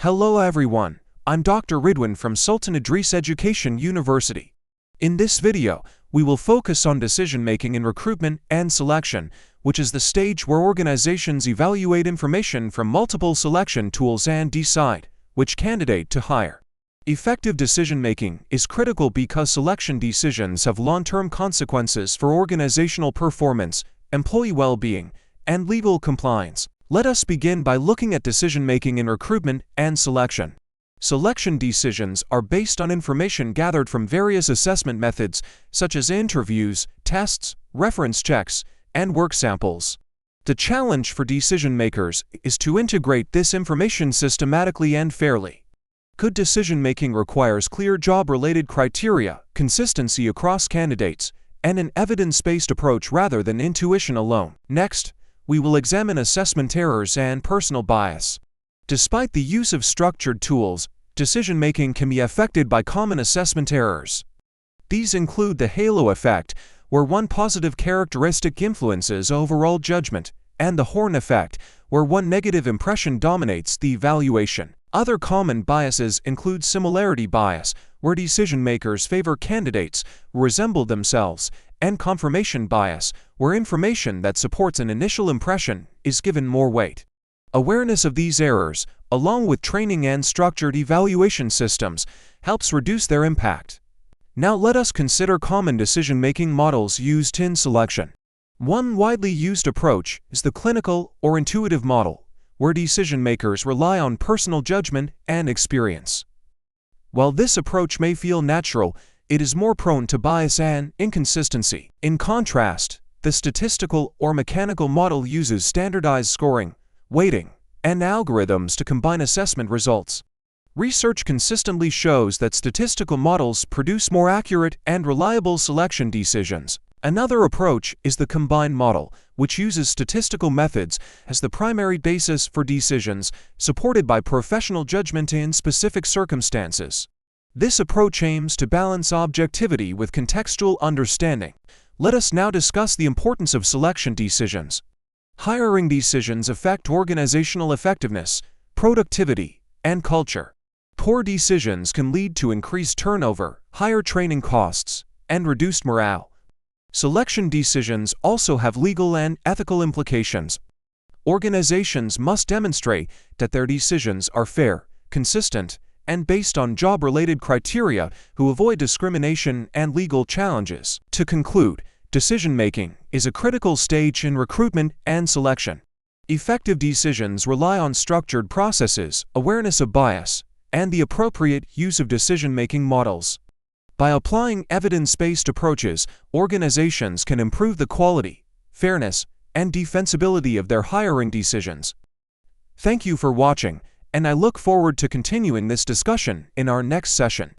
Hello everyone, I'm Dr. Ridwan from Sultan Idris Education University. In this video, we will focus on decision-making in recruitment and selection, which is the stage where organizations evaluate information from multiple selection tools and decide which candidate to hire. Effective decision-making is critical because selection decisions have long-term consequences for organizational performance, employee well-being, and legal compliance. Let us begin by looking at decision-making in recruitment and selection. Selection decisions are based on information gathered from various assessment methods, such as interviews, tests, reference checks, and work samples. The challenge for decision-makers is to integrate this information systematically and fairly. Good decision-making requires clear job-related criteria, consistency across candidates, and an evidence-based approach rather than intuition alone. Next, we will examine assessment errors and personal bias. Despite the use of structured tools, decision-making can be affected by common assessment errors. These include the halo effect, where one positive characteristic influences overall judgment, and the horn effect, where one negative impression dominates the evaluation. Other common biases include similarity bias, where decision-makers favor candidates who resemble themselves, and confirmation bias, where information that supports an initial impression is given more weight. Awareness of these errors, along with training and structured evaluation systems, helps reduce their impact. Now let us consider common decision-making models used in selection. One widely used approach is the clinical or intuitive model, where decision-makers rely on personal judgment and experience. While this approach may feel natural, it is more prone to bias and inconsistency. In contrast, the statistical or mechanical model uses standardized scoring, weighting, and algorithms to combine assessment results. Research consistently shows that statistical models produce more accurate and reliable selection decisions. Another approach is the combined model, which uses statistical methods as the primary basis for decisions, supported by professional judgment in specific circumstances. This approach aims to balance objectivity with contextual understanding. Let us now discuss the importance of selection decisions. Hiring decisions affect organizational effectiveness, productivity, and culture. Poor decisions can lead to increased turnover, higher training costs, and reduced morale. Selection decisions also have legal and ethical implications. Organizations must demonstrate that their decisions are fair, consistent, and based on job-related criteria who avoid discrimination and legal challenges. To conclude, decision-making is a critical stage in recruitment and selection. Effective decisions rely on structured processes, awareness of bias, and the appropriate use of decision-making models. By applying evidence-based approaches, organizations can improve the quality, fairness, and defensibility of their hiring decisions. Thank you for watching, and I look forward to continuing this discussion in our next session.